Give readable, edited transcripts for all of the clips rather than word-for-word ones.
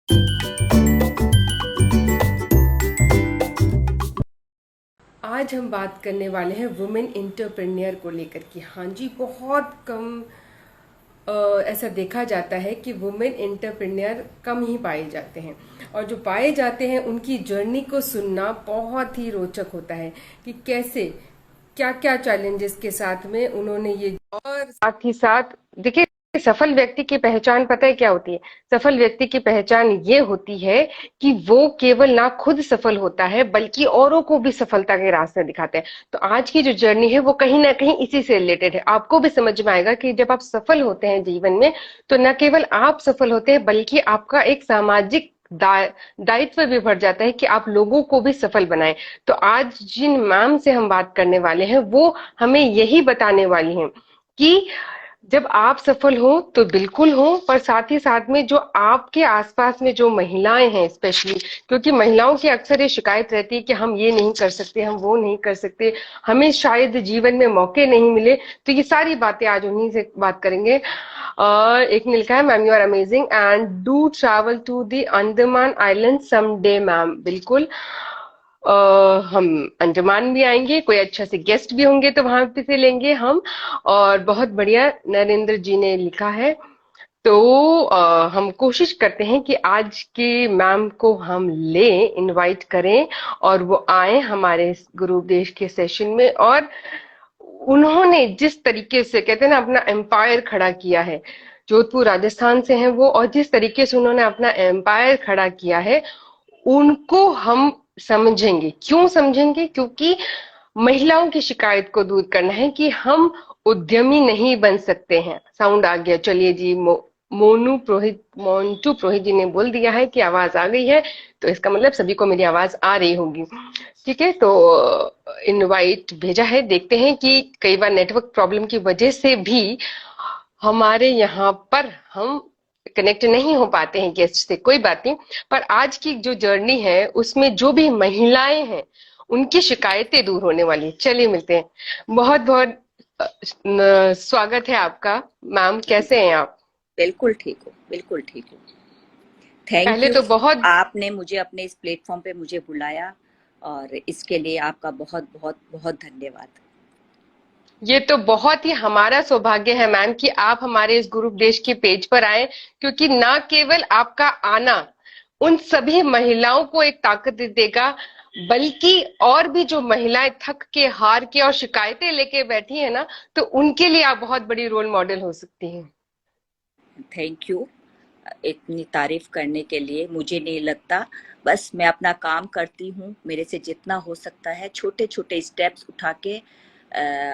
आज हम बात करने वाले हैं वुमेन एंटरप्रेन्योर को लेकर कि हाँ जी, बहुत कम ऐसा देखा जाता है कि वुमेन एंटरप्रेन्योर कम ही पाए जाते हैं, और जो पाए जाते हैं उनकी जर्नी को सुनना बहुत ही रोचक होता है कि कैसे क्या क्या चैलेंजेस के साथ में उन्होंने ये, और साथ ही साथ देखिए, सफल व्यक्ति की पहचान पता है क्या होती है? सफल व्यक्ति की पहचान ये होती है कि वो केवल ना खुद सफल होता है बल्कि औरों को भी सफलता के रास्ते दिखाते हैं। तो आज की जो जर्नी है वो कहीं ना कहीं इसी से रिलेटेड है। आपको भी समझ में आएगा कि जब आप सफल होते हैं जीवन में, तो न केवल आप सफल होते हैं बल्कि आपका एक सामाजिक दायित्व भी बढ़ जाता है कि आप लोगों को भी सफल बनाएं। तो आज जिन मैम से हम बात करने वाले हैं वो हमें यही बताने वाली हैं कि जब आप सफल हो तो बिल्कुल हो, पर साथ ही साथ में जो आपके आसपास में जो महिलाएं हैं स्पेशली, क्योंकि महिलाओं की अक्सर ये शिकायत रहती है कि हम ये नहीं कर सकते, हम वो नहीं कर सकते, हमें शायद जीवन में मौके नहीं मिले। तो ये सारी बातें आज उन्हीं से बात करेंगे। एक ने लिखा है, ma'am you are amazing and do travel to the Andaman island some day. Ma'am बिल्कुल, हम अंडमान भी आएंगे, कोई अच्छा से गेस्ट भी होंगे तो वहां पे से लेंगे हम। और बहुत बढ़िया नरेंद्र जी ने लिखा है। तो हम कोशिश करते हैं कि आज के मैम को हम ले इनवाइट करें और वो आए हमारे इस गुरु देश के सेशन में, और उन्होंने जिस तरीके से कहते हैं ना अपना एम्पायर खड़ा किया है, जोधपुर राजस्थान से हैं वो, और जिस तरीके से उन्होंने अपना एम्पायर खड़ा किया है उनको हम समझेंगे। क्यों समझेंगे? क्योंकि महिलाओं की शिकायत को दूर करना है कि हम उद्यमी नहीं बन सकते हैं। साउंड आ गया, चलिए जी। मोन्टू पुरोहित जी ने बोल दिया है कि आवाज आ गई है, तो इसका मतलब सभी को मेरी आवाज आ रही होगी। ठीक है, तो इनवाइट भेजा है, देखते हैं कि कई बार नेटवर्क प्रॉब्लम की वजह से भी हमारे यहाँ पर हम कनेक्ट नहीं हो पाते हैं गेस्ट से, कोई बात नहीं। पर आज की जो जर्नी है उसमें जो भी महिलाएं हैं उनकी शिकायतें दूर होने वाली है। चलिए मिलते हैं। बहुत बहुत स्वागत है आपका। मैम कैसे हैं आप? बिल्कुल ठीक हूँ, बिल्कुल ठीक हूँ। थैंक पहले यू। तो बहुत, आपने मुझे अपने इस प्लेटफॉर्म पे मुझे बुलाया और इसके लिए आपका बहुत बहुत बहुत धन्यवाद। ये तो बहुत ही हमारा सौभाग्य है मैम कि आप हमारे इस गुरु देश के पेज पर आए, क्योंकि ना केवल आपका आना उन सभी महिलाओं को एक ताकत देगा, बल्कि और भी जो महिलाएं थक के हार के और शिकायतें लेके बैठी है ना, तो उनके लिए आप बहुत बड़ी रोल मॉडल हो सकती हैं। थैंक यू इतनी तारीफ करने के लिए। मुझे नहीं लगता, बस मैं अपना काम करती हूँ, मेरे से जितना हो सकता है छोटे छोटे स्टेप्स उठा के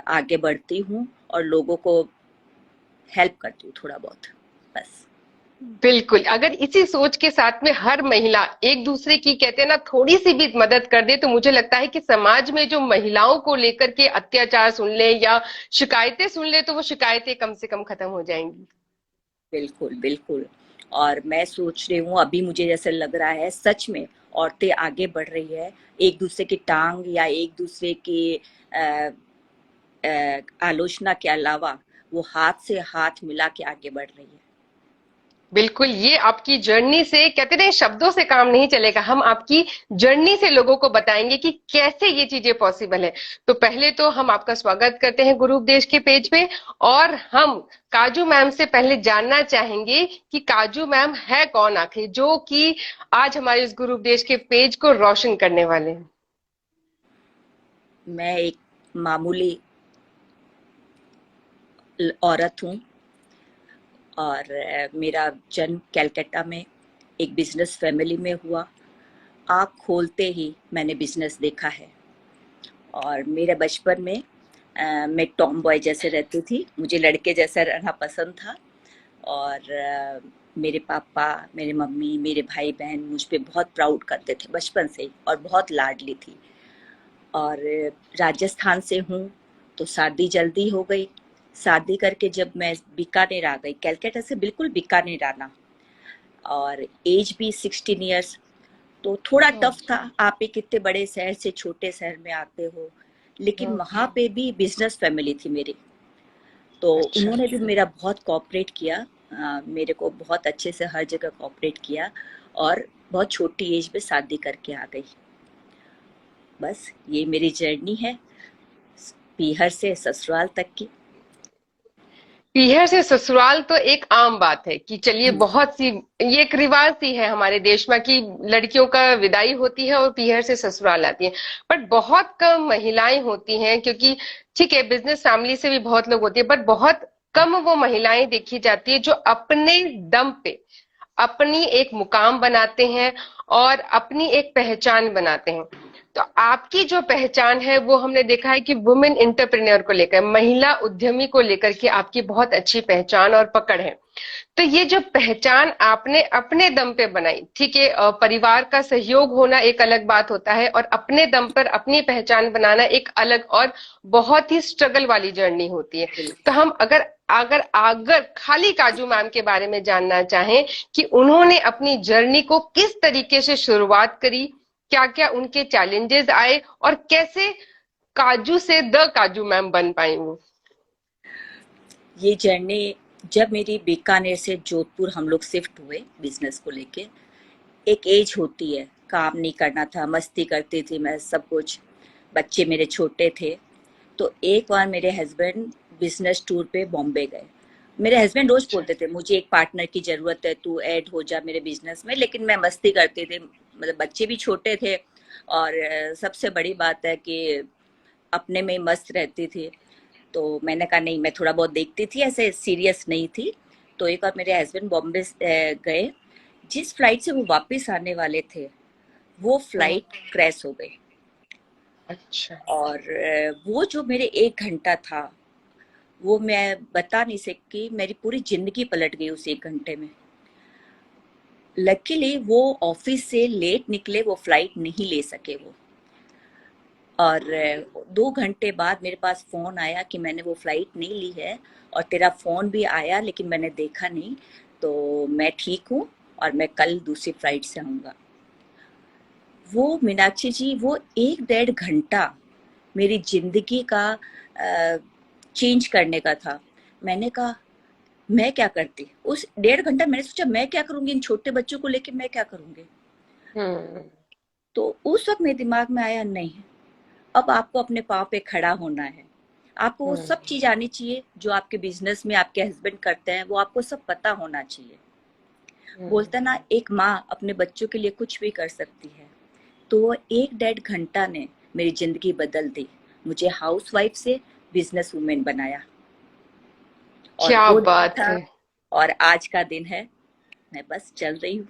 आगे बढ़ती हूँ और लोगों को हेल्प करती हूँ थोड़ा बहुत, बस। बिल्कुल, अगर इसी सोच के साथ में हर महिला एक दूसरे की कहते हैं ना थोड़ी सी भी मदद कर दे, तो मुझे लगता है कि समाज में जो महिलाओं को लेकर के अत्याचार सुन ले या शिकायतें सुन ले, तो वो शिकायतें कम से कम खत्म हो जाएंगी। बिल्कुल, बिल्कुल। और मैं सोच रही हूँ, अभी मुझे जैसे लग रहा है सच में औरतें आगे बढ़ रही है, एक दूसरे की टांग या एक दूसरे की अ, आलोचना के अलावा वो हाथ से हाथ मिला के आगे बढ़ रही है। बिल्कुल, ये आपकी जर्नी से कहते हैं, शब्दों से काम नहीं चलेगा, हम आपकी जर्नी से लोगों को बताएंगे कि कैसे ये चीजें पॉसिबल है। तो पहले तो हम आपका स्वागत करते हैं गुरु उपदेश के पेज पे, और हम काजू मैम से पहले जानना चाहेंगे कि काजू मैम है कौन आखिर, जो कि आज हमारे इस गुरु उपदेश के पेज को रोशन करने वाले हैं। मैं एक मामूली औरत हूँ और मेरा जन्म कलकत्ता में एक बिजनेस फैमिली में हुआ। आँख खोलते ही मैंने बिजनेस देखा है और मेरे बचपन में मैं टॉम बॉय जैसे रहती थी, मुझे लड़के जैसा रहना पसंद था। और मेरे पापा, मेरे मम्मी, मेरे भाई बहन मुझ पे बहुत प्राउड करते थे बचपन से ही और बहुत लाडली थी। और राजस्थान से हूँ तो शादी जल्दी हो गई। शादी करके जब मैं बीकानेर आ गई, कलकत्ता से बिल्कुल बीकानेर आना, और एज भी 16 इयर्स, तो थोड़ा टफ था। आप एक इतने बड़े शहर से छोटे शहर में आते हो, लेकिन वहाँ पे भी बिजनेस फैमिली थी मेरी, तो अच्छा, उन्होंने भी मेरा बहुत कोऑपरेट किया। मेरे को बहुत अच्छे से हर जगह कोऑपरेट किया। और बहुत छोटी एज में शादी करके आ गई। बस ये मेरी जर्नी है, पीहर से ससुराल तक की। पीहर से ससुराल तो एक आम बात है कि चलिए, हम्म, बहुत सी, ये एक रिवाज सी है हमारे देश में कि लड़कियों का विदाई होती है और पीहर से ससुराल आती है। बट बहुत कम महिलाएं होती हैं, क्योंकि ठीक है, बिजनेस फैमिली से भी बहुत लोग होती है, बट बहुत कम वो महिलाएं देखी जाती है जो अपने दम पे अपनी एक मुकाम बनाते हैं और अपनी एक पहचान बनाते हैं। तो आपकी जो पहचान है वो हमने देखा है कि वुमेन एंटरप्रेन्योर को लेकर, महिला उद्यमी को लेकर के आपकी बहुत अच्छी पहचान और पकड़ है। तो ये जो पहचान आपने अपने दम पे बनाई, ठीक है, परिवार का सहयोग होना एक अलग बात होता है, और अपने दम पर अपनी पहचान बनाना एक अलग और बहुत ही स्ट्रगल वाली जर्नी होती है। तो हम अगर अगर अगर खाली काजू मैम के बारे में जानना चाहें कि उन्होंने अपनी जर्नी को किस तरीके से शुरुआत करी, क्या क्या उनके चैलेंजेस आए, और कैसे काजू से द काजू मैम बन पाई वो। ये जर्नी, जब मेरी बीकानेर से जोधपुर हम लोग शिफ्ट हुए बिजनेस को लेके, एक एज होती है, काम नहीं करना था, मस्ती करती थी मैं, सब कुछ, बच्चे मेरे छोटे थे। तो एक बार मेरे हस्बैंड बिजनेस टूर पे बॉम्बे गए। मेरे हस्बैंड रोज अच्छा। बोलते थे मुझे एक पार्टनर की जरूरत है, तू ऐड हो जा मेरे बिजनेस में, लेकिन मैं मस्ती करती थी, मतलब बच्चे भी छोटे थे, और सबसे बड़ी बात है कि अपने में ही मस्त रहती थी। तो मैंने कहा नहीं, मैं थोड़ा बहुत देखती थी, ऐसे सीरियस नहीं थी। तो एक बार मेरे हस्बैंड बॉम्बे गए, जिस फ्लाइट से वो वापस आने वाले थे वो हम्म। फ्लाइट क्रैश हो गई। अच्छा। और वो जो मेरे 1 घंटा था, वो मैं बता नहीं सकती, मेरी पूरी जिंदगी पलट गई उस 1 घंटे में। लकीली वो ऑफिस से लेट निकले, वो फ्लाइट नहीं ले सके वो। और 2 घंटे बाद मेरे पास फोन आया कि मैंने वो फ्लाइट नहीं ली है, और तेरा फोन भी आया लेकिन मैंने देखा नहीं, तो मैं ठीक हूँ और मैं कल दूसरी फ्लाइट से आऊँगा। वो मीनाक्षी जी, वो 1 डेढ़ घंटा मेरी जिंदगी का चेंज करने का था। मैंने कहा मैं क्या करती उस 1.5 घंटा, मैंने सोचा मैं क्या करूंगी, इन छोटे बच्चों को लेके मैं क्या करूंगी। हम्म। तो उस वक्त मेरे दिमाग में आया, नहीं, अब आपको अपने पाँव पे खड़ा होना है। आपको वो हम्म। सब चीज आनी चाहिए जो आपके बिजनेस में आपके हस्बैंड करते हैं, वो आपको सब पता होना चाहिए। हम्म। बोलता ना, एक माँ अपने बच्चों के लिए कुछ भी कर सकती है। तो वो 1 डेढ़ घंटा ने मेरी जिंदगी बदल दी, मुझे हाउसवाइफ से बिजनेस वुमेन बनाया। और क्या वो दिन बात था है। और आज का दिन है, मैं बस चल रही हूँ।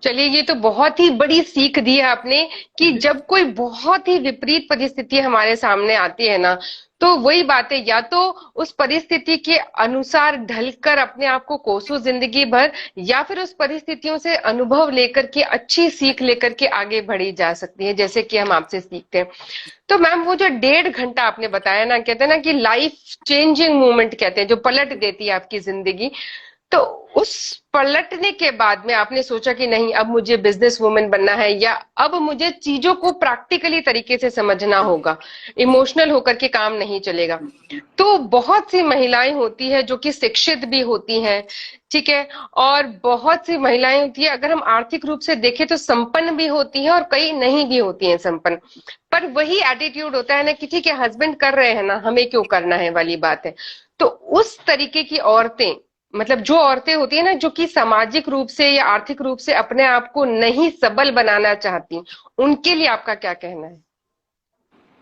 चलिए, ये तो बहुत ही बड़ी सीख दी है आपने कि जब कोई बहुत ही विपरीत परिस्थिति हमारे सामने आती है ना, तो वही बात है, या तो उस परिस्थिति के अनुसार ढलकर अपने आप को कोसो जिंदगी भर, या फिर उस परिस्थितियों से अनुभव लेकर के अच्छी सीख लेकर के आगे बढ़ी जा सकती है, जैसे कि हम आपसे सीखते हैं। तो मैम, वो जो 1.5 घंटा आपने बताया ना, कहते हैं ना कि लाइफ चेंजिंग मोमेंट कहते हैं, जो पलट देती है आपकी जिंदगी, तो उस पलटने के बाद में आपने सोचा कि नहीं, अब मुझे बिजनेस वुमेन बनना है, या अब मुझे चीजों को प्रैक्टिकली तरीके से समझना होगा, इमोशनल होकर के काम नहीं चलेगा। तो बहुत सी महिलाएं होती है जो कि शिक्षित भी होती हैं, ठीक है, और बहुत सी महिलाएं होती है, अगर हम आर्थिक रूप से देखें तो संपन्न भी होती है, और कई नहीं भी होती हैं संपन्न। पर वही एटीट्यूड होता है ना कि ठीक है, हस्बैंड कर रहे हैं ना, हमें क्यों करना है वाली बात है। तो उस तरीके की औरतें, मतलब जो औरतें होती है ना, जो कि सामाजिक रूप से या आर्थिक रूप से अपने आप को नहीं सबल बनाना चाहती, उनके लिए आपका क्या कहना है।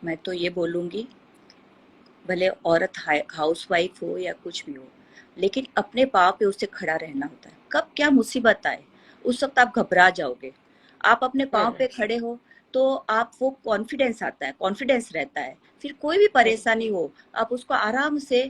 मैं तो ये बोलूंगी, भले औरत हाउस वाइफ हो या कुछ भी हो, लेकिन अपने पाँव पे उसे खड़ा रहना होता है। कब क्या मुसीबत आए उस वक्त आप घबरा जाओगे, आप अपने पाँव हम्म। पे खड़े हो तो आप वो कॉन्फिडेंस आता है, कॉन्फिडेंस रहता है, फिर कोई भी हम्म। परेशानी हो आप उसको आराम से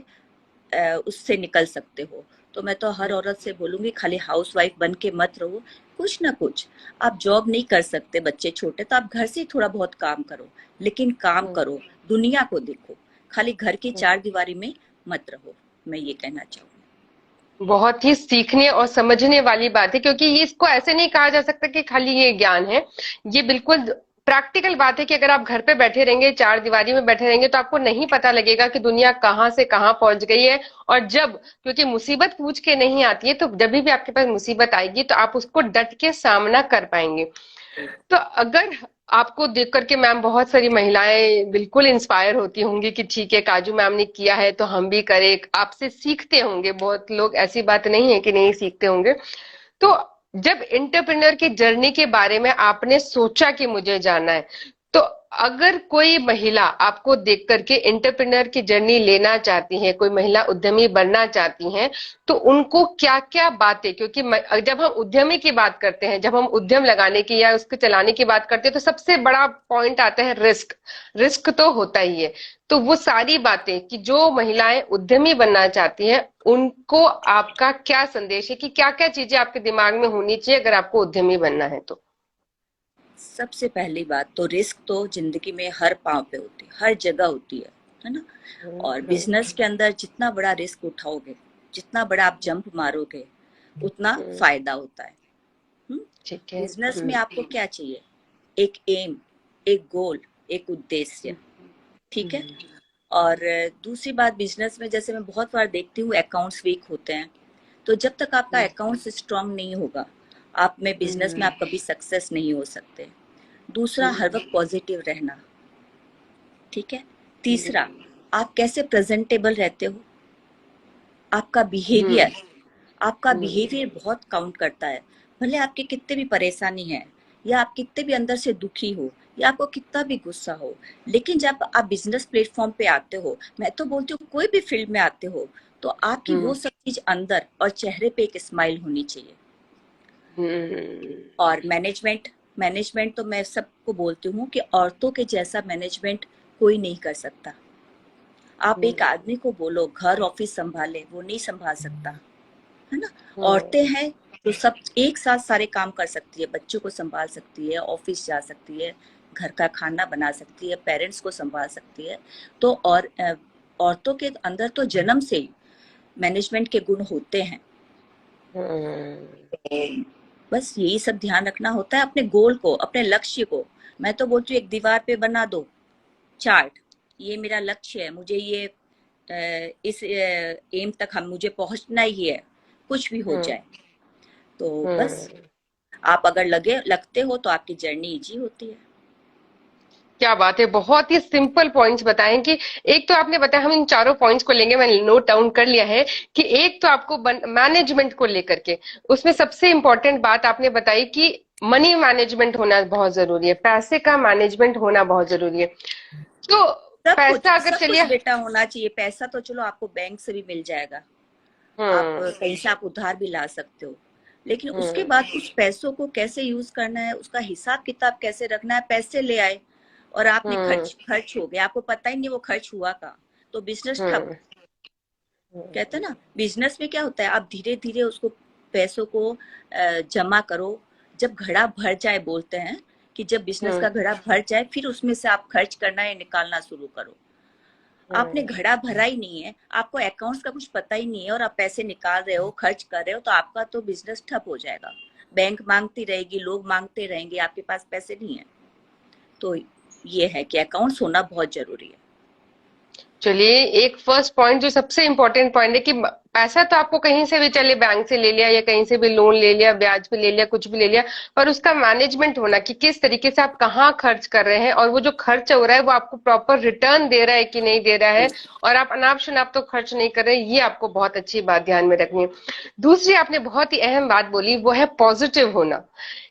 उससे निकल सकते हो। तो मैं तो हर हम्म। औरत से बोलूंगी, खाली हाउसवाइफ बन के मत रहो, कुछ ना कुछ, आप जॉब नहीं कर सकते, बच्चे छोटे, तो आप घर से ही थोड़ा बहुत काम करो, लेकिन काम हम्म। करो, दुनिया को देखो, खाली घर की हम्म। चार दीवारी में मत रहो। मैं ये कहना चाहूंगी। बहुत ही सीखने और समझने वाली बात है, क्योंकि ये, इसको ऐसे नहीं कहा जा सकता कि खाली ये ज्ञान है, ये बिल्कुल प्रैक्टिकल बात है कि अगर आप घर पे बैठे रहेंगे, चार दीवारी में बैठे रहेंगे, तो आपको नहीं पता लगेगा कि दुनिया कहाँ से कहाँ पहुंच गई है। और जब, क्योंकि मुसीबत पूछ के नहीं आती है, तो जब भी आपके पास मुसीबत आएगी तो आप उसको डट के सामना कर पाएंगे। तो अगर आपको देख करके मैम बहुत सारी महिलाएं बिल्कुल इंस्पायर होती होंगी कि ठीक है, काजू मैम ने किया है तो हम भी करें, आपसे सीखते होंगे बहुत लोग, ऐसी बात नहीं है कि नहीं सीखते होंगे। तो जब एंटरप्रेन्योर की जर्नी के बारे में आपने सोचा कि मुझे जानना है, तो अगर कोई महिला आपको देख करके एंटरप्रेन्योर की जर्नी लेना चाहती है, कोई महिला उद्यमी बनना चाहती हैं, तो उनको क्या क्या बातें, क्योंकि जब हम उद्यमी की बात करते हैं, जब हम उद्यम लगाने की या उसको चलाने की बात करते हैं, तो सबसे बड़ा पॉइंट आता है रिस्क। रिस्क तो होता ही है। तो वो सारी बातें कि जो महिलाएं उद्यमी बनना चाहती हैं, उनको आपका क्या संदेश है कि क्या क्या चीजें आपके दिमाग में होनी चाहिए अगर आपको उद्यमी बनना है तो? सबसे पहली बात तो रिस्क तो जिंदगी में हर पाँव पे होती है, हर जगह होती है ना। और बिजनेस के अंदर जितना बड़ा रिस्क उठाओगे, जितना बड़ा आप जंप मारोगे, उतना फायदा होता है। ठीक है। बिजनेस में आपको क्या चाहिए? एक एम, एक गोल, एक उद्देश्य। ठीक है। और दूसरी बात, बिजनेस में जैसे मैं बहुत बार देखती हूँ अकाउंट्स वीक होते हैं। तो जब तक आपका अकाउंट्स स्ट्रांग नहीं होगा, आप में बिजनेस में आप कभी सक्सेस नहीं हो सकते। दूसरा, हर वक्त पॉजिटिव रहना। ठीक है। तीसरा, आप कैसे प्रेजेंटेबल रहते हो, आपका बिहेवियर, आपका बिहेवियर बहुत काउंट करता है। भले आपके कितने भी परेशानी है, या आप कितने भी अंदर से दुखी हो, या आपको कितना भी गुस्सा हो, लेकिन जब आप बिजनेस प्लेटफॉर्म पे आते हो, मैं तो बोलती हूँ कोई भी फील्ड में आते हो, तो आपकी वो सब चीज अंदर और चेहरे पे एक स्माइल होनी चाहिए। और मैनेजमेंट, मैनेजमेंट तो मैं सबको बोलती हूँ कि औरतों के जैसा मैनेजमेंट कोई नहीं कर सकता। आप एक आदमी को बोलो घर ऑफिस संभाले, वो नहीं संभाल सकता, है ना। औरतें हैं तो सब एक साथ सारे काम कर सकती है, बच्चों को संभाल सकती है, ऑफिस जा सकती है, घर का खाना बना सकती है, पेरेंट्स को संभाल सकती है। तो और औरतों के अंदर तो जन्म से ही मैनेजमेंट के गुण होते हैं। तो बस यही सब ध्यान रखना होता है, अपने गोल को, अपने लक्ष्य को। मैं तो बोलती हूँ एक दीवार पे बना दो चार्ट, ये मेरा लक्ष्य है, मुझे ये इस एम तक हम मुझे पहुंचना ही है, कुछ भी हो जाए। तो बस आप अगर लगते हो तो आपकी जर्नी इजी होती है। क्या बात है, बहुत ही सिंपल पॉइंट्स बताएं कि एक तो आपने बताया, हम इन चारों पॉइंट्स को लेंगे, मैंने नोट डाउन कर लिया है कि एक तो आपको मैनेजमेंट को लेकर के, उसमें सबसे इंपॉर्टेंट बात आपने बताई कि मनी मैनेजमेंट होना बहुत जरूरी है, पैसे का मैनेजमेंट होना बहुत जरूरी है। तो पैसा अगर सब कुछ चलिए। बेटा होना चाहिए। पैसा तो चलो आपको बैंक से भी मिल जाएगा, आप कहीं से आप उधार भी ला सकते हो, लेकिन उसके बाद उस पैसों को कैसे यूज करना है, उसका हिसाब किताब कैसे रखना है। पैसे ले आए और आपने खर्च खर्च हो गया, आपको पता ही नहीं वो खर्च हुआ कहाँ, तो बिजनेस ठप। कहते हैं ना, बिजनेस में क्या होता है, आप धीरे धीरे उसको पैसों को जमा करो, जब घड़ा भर जाए, बोलते हैं कि जब बिजनेस का घड़ा भर जाए, फिर उसमें से आप खर्च करना या निकालना शुरू करो। आपने घड़ा भरा ही नहीं है, आपको अकाउंट्स का कुछ पता ही नहीं है, और आप पैसे निकाल रहे हो, खर्च कर रहे हो, तो आपका तो बिजनेस ठप हो जाएगा। बैंक मांगती रहेगी, लोग मांगते रहेंगे, आपके पास पैसे नहीं है। तो ये है कि अकाउंट्स होना बहुत जरूरी है। चलिए, एक फर्स्ट पॉइंट जो सबसे इम्पोर्टेंट पॉइंट है कि पैसा तो आपको कहीं से भी, चले बैंक से ले लिया या कहीं से भी लोन ले लिया, ब्याज पे ले लिया, कुछ भी ले लिया, पर उसका मैनेजमेंट होना कि किस तरीके से आप कहाँ खर्च कर रहे हैं, और वो जो खर्च हो रहा है वो आपको प्रॉपर रिटर्न दे रहा है कि नहीं दे रहा है, और आप अनाप शनाप तो खर्च नहीं कर रहे हैं, ये आपको बहुत अच्छी बात ध्यान में रखनी है। दूसरी आपने बहुत ही अहम बात बोली, वो है पॉजिटिव होना,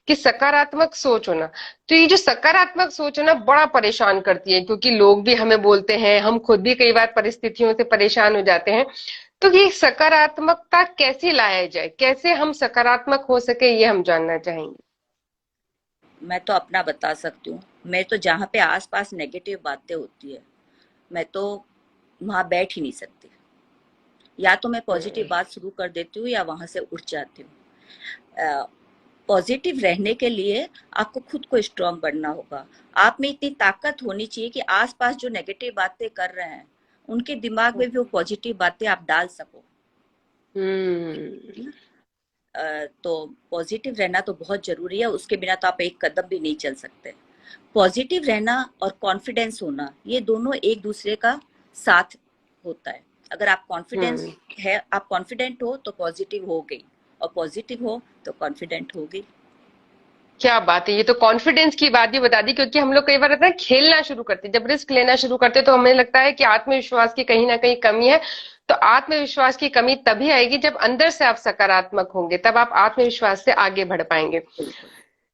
कि सकारात्मक सोच होना। तो ये जो सकारात्मक सोच है ना, बड़ा परेशान करती है, क्योंकि लोग भी हमें बोलते हैं, हम खुद भी कई बार परिस्थितियों से परेशान हो जाते हैं। तो ये सकारात्मकता कैसे लाया जाए, कैसे हम सकारात्मक हो सके, ये हम जानना चाहेंगे। मैं तो अपना बता सकती हूँ, मैं तो जहाँ पे आसपास नेगेटिव बातें होती है, मैं तो वहां बैठ ही नहीं सकती। या तो मैं पॉजिटिव बात शुरू कर देती हूँ या वहां से उठ जाती हूँ। पॉजिटिव रहने के लिए आपको खुद को स्ट्रांग बनना होगा। आप में इतनी ताकत होनी चाहिए कि आसपास जो नेगेटिव बातें कर रहे हैं, उनके दिमाग में भी वो पॉजिटिव बातें आप डाल सको। हम्म। तो पॉजिटिव रहना तो बहुत जरूरी है, उसके बिना तो आप एक कदम भी नहीं चल सकते। पॉजिटिव रहना और कॉन्फिडेंस होना, ये दोनों एक दूसरे का साथ होता है। अगर आप कॉन्फिडेंस हम्म। है, आप कॉन्फिडेंट हो तो पॉजिटिव हो गई, और पॉजिटिव हो तो कॉन्फिडेंट हो गई। क्या बात है, ये तो कॉन्फिडेंस की बात भी बता दी, क्योंकि हम लोग कई बार रहता है खेलना शुरू करते हैं, जब रिस्क लेना शुरू करते हैं तो हमें लगता है कि आत्मविश्वास की कहीं ना कहीं कमी है। तो आत्मविश्वास की कमी तभी आएगी जब अंदर से आप सकारात्मक होंगे, तब आप आत्मविश्वास से आगे बढ़ पाएंगे। बिल्कुल।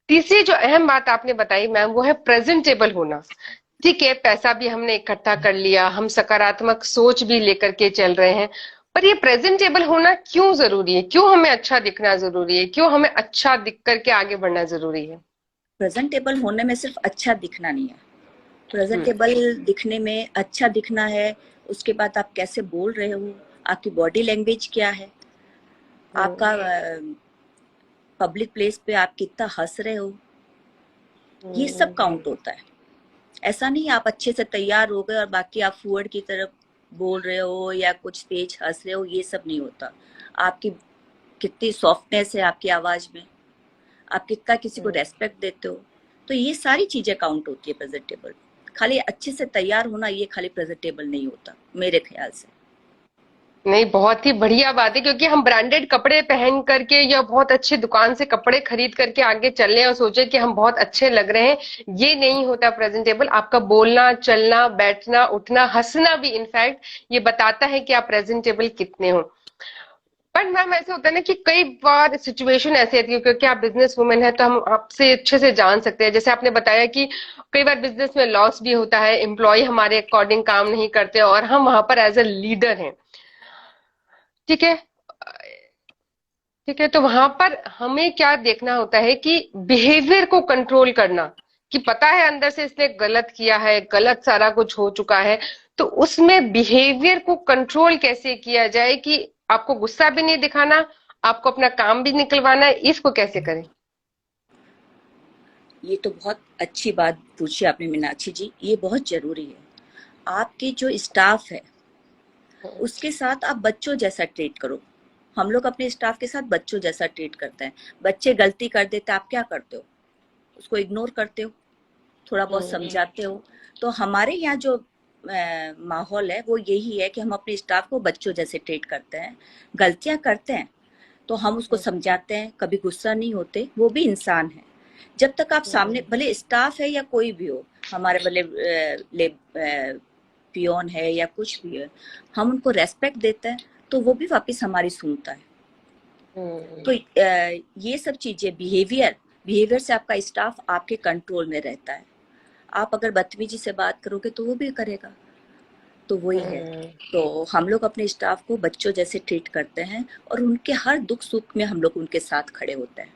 तीसरी जो अहम बात आपने बताई मैम, वो है प्रेजेंटेबल होना। ठीक है, पैसा भी हमने इकट्ठा कर लिया, हम सकारात्मक सोच भी लेकर के चल रहे हैं, पर ये प्रेजेंटेबल होना क्यों जरूरी है? क्यों हमें अच्छा दिखना जरूरी है? क्यों हमें अच्छा दिख करके आगे बढ़ना जरूरी है? प्रेजेंटेबल होने में सिर्फ अच्छा दिखना नहीं है, हम्म। प्रेजेंटेबल दिखने में अच्छा दिखना है, उसके बाद आप कैसे बोल रहे हो, आपकी बॉडी लैंग्वेज क्या है, हम्म। आपका पब्लिक प्लेस पे आप कितना हंस रहे हो, ये सब हम्म। काउंट होता है। ऐसा नहीं आप अच्छे से तैयार हो गए और बाकी आप फूहड़ की तरफ बोल रहे हो या कुछ तेज हंस रहे हो, ये सब नहीं होता। आपकी कितनी सॉफ्टनेस है आपकी आवाज में, आप कितना किसी को हम्म। रेस्पेक्ट देते हो, तो ये सारी चीजें काउंट होती है प्रेजेंटेबल। खाली अच्छे से तैयार होना ये खाली प्रेजेंटेबल नहीं होता मेरे ख्याल से। नहीं, बहुत ही बढ़िया बात है, क्योंकि हम ब्रांडेड कपड़े पहन करके या बहुत अच्छी दुकान से कपड़े खरीद करके आगे चले और सोचे कि हम बहुत अच्छे लग रहे हैं, ये नहीं होता प्रेजेंटेबल। आपका बोलना, चलना, बैठना, उठना, हंसना भी इनफैक्ट ये बताता है कि आप प्रेजेंटेबल कितने हो। पर मैम ऐसे होता है ना कि कई बार सिचुएशन ऐसी आती है, क्योंकि आप बिजनेस वुमेन है तो हम आपसे अच्छे से जान सकते हैं। जैसे आपने बताया कि कई बार बिजनेस में लॉस भी होता है, एम्प्लॉय हमारे अकॉर्डिंग काम नहीं करते और हम वहां पर एज अ लीडर हैं। ठीक है। ठीक है, तो वहां पर हमें क्या देखना होता है कि बिहेवियर को कंट्रोल करना, कि पता है अंदर से इसने गलत किया है, गलत सारा कुछ हो चुका है, तो उसमें बिहेवियर को कंट्रोल कैसे किया जाए कि आपको गुस्सा भी नहीं दिखाना, आपको अपना काम भी निकलवाना है, इसको कैसे करें? ये तो बहुत अच्छी बात पूछी आपने मीनाक्षी जी, ये बहुत जरूरी है। आपके जो स्टाफ है उसके साथ आप बच्चों जैसा ट्रीट करो। हम लोग अपने स्टाफ के साथ बच्चों जैसा ट्रीट करते हैं। बच्चे गलती कर देते हैं, आप क्या करते हो? उसको इग्नोर करते हो, थोड़ा बहुत हम्म। समझाते हो। तो हमारे यहाँ जो माहौल है वो यही है कि हम अपने स्टाफ को बच्चों जैसे ट्रीट करते हैं। गलतियां करते हैं तो हम उसको समझाते हैं, कभी गुस्सा नहीं होते, वो भी इंसान है। जब तक आप सामने, भले स्टाफ है या कोई भी हो, हमारे भले पियोन है या कुछ भी है, हम उनको रेस्पेक्ट देते हैं तो वो भी वापस हमारी सुनता है। तो ये सब चीजें, बिहेवियर, बिहेवियर से आपका स्टाफ आपके कंट्रोल में रहता है। आप अगर बदतमीजी से बात करोगे तो वो भी करेगा। तो वही है। हम्म। तो हम लोग अपने स्टाफ को बच्चों जैसे ट्रीट करते हैं और उनके हर दुख सुख में हम लोग उनके साथ खड़े होते हैं।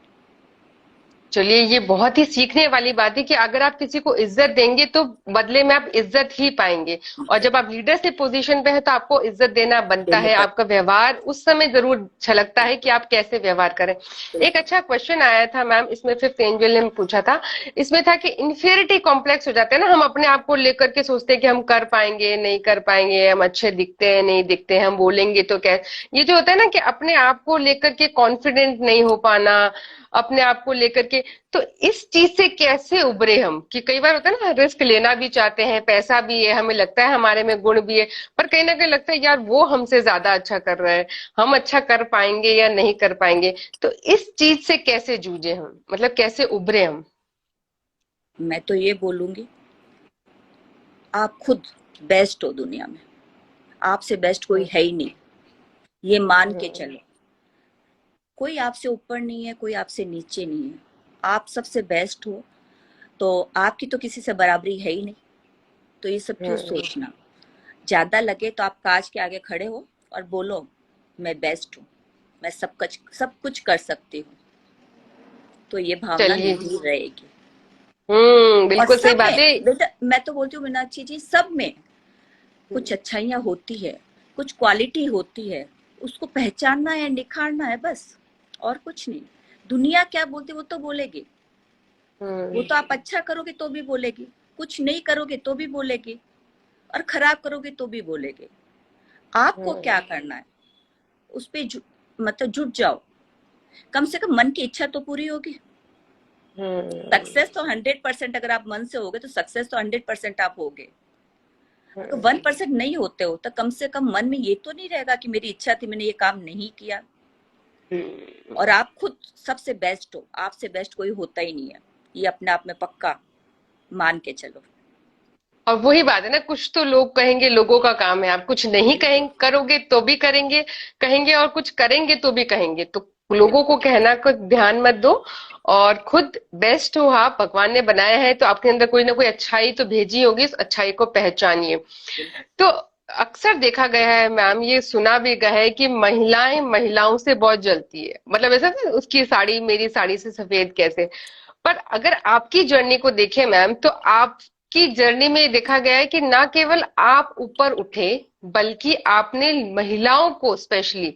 चलिए, ये बहुत ही सीखने वाली बात है कि अगर आप किसी को इज्जत देंगे तो बदले में आप इज्जत ही पाएंगे। और जब आप लीडरशिप पोजीशन पे है तो आपको इज्जत देना बनता देने है। पर आपका व्यवहार उस समय जरूर झलकता है कि बिल्कुल आप कैसे व्यवहार करें। एक बिल्कुल। अच्छा क्वेश्चन आया था मैम, इसमें फिफ्थ एंजल ने पूछा था। इसमें था कि इन्फीरियरिटी कॉम्प्लेक्स हो जाता है ना, हम अपने आप को लेकर के सोचते हैं कि हम कर पाएंगे नहीं कर पाएंगे, हम अच्छे दिखते हैं नहीं दिखते हैं, हम बोलेंगे तो क्या। ये जो होता है ना कि अपने आप को लेकर के कॉन्फिडेंट नहीं हो पाना, अपने आप को लेकर के, तो इस चीज से कैसे उभरे हम? कि कई बार होता है ना, रिस्क लेना भी चाहते हैं, पैसा भी है, हमें लगता है हमारे में गुण भी है, पर कहीं ना कहीं लगता है यार वो हमसे ज्यादा अच्छा कर रहा है, हम अच्छा कर पाएंगे या नहीं कर पाएंगे। तो इस चीज से कैसे जूझे हम, मतलब कैसे उभरे हम? मैं तो ये बोलूंगी, आप खुद बेस्ट हो दुनिया में, आपसे बेस्ट कोई है ही नहीं, ये मान के हम्म। चलो। कोई आपसे ऊपर नहीं है, कोई आपसे नीचे नहीं है, आप सबसे बेस्ट हो। तो आपकी तो किसी से बराबरी है ही नहीं, तो ये सब क्यों हम्म। सोचना। ज्यादा लगे तो आप कांच के आगे खड़े हो और बोलो मैं बेस्ट हूँ, मैं सब कुछ कर सकती हूँ, तो ये भावना चलिए। नहीं रहेगी। और बिल्कुल सही सब बात में है। बेटा, मैं तो बोलती हूँ मीनाक्षी जी, सब में कुछ अच्छाइयाँ होती है, कुछ क्वालिटी होती है, उसको पहचानना है, निखारना है, बस, और कुछ नहीं। दुनिया क्या बोलती वो तो बोलेगी, वो हम्म। तो आप अच्छा करोगे तो भी बोलेगी, कुछ नहीं करोगे तो भी बोलेगी, और खराब करोगे तो भी बोलेगी। आपको क्या हम्म। करना है, उस पे मतलब जुट जाओ, कम से कम मन की इच्छा तो पूरी होगी। हम्म। सक्सेस तो 100%, अगर आप मन से होगे तो सक्सेस तो 100% आप होगे। तो 1% नहीं होते हो तो कम से कम मन में ये तो नहीं रहेगा कि मेरी इच्छा थी, मैंने ये काम नहीं किया। हम्म। और आप खुद सबसे बेस्ट हो, आपसे बेस्ट कोई होता ही नहीं है, ये अपने आप में पक्का मान के चलो। और वही बात है ना, कुछ तो लोग कहेंगे, लोगों का काम है, आप कुछ नहीं बिल्कुल कहेंगे, करोगे तो भी करेंगे, कहेंगे, और कुछ करेंगे तो भी कहेंगे, तो लोगों को बिल्कुल कहना को ध्यान मत दो। और खुद बेस्ट हो आप, भगवान ने बनाया है तो आपके अंदर कोई ना कोई अच्छाई तो भेजी होगी, इस अच्छाई को पहचानिए। बिल्कुल। तो अक्सर देखा गया है मैम, ये सुना भी गया है कि महिलाएं महिलाओं से बहुत जलती है, मतलब ऐसा ना, उसकी साड़ी मेरी साड़ी से सफेद कैसे। पर अगर आपकी जर्नी को देखें मैम, तो आपकी जर्नी में देखा गया है कि ना केवल आप ऊपर उठे, बल्कि आपने महिलाओं को स्पेशली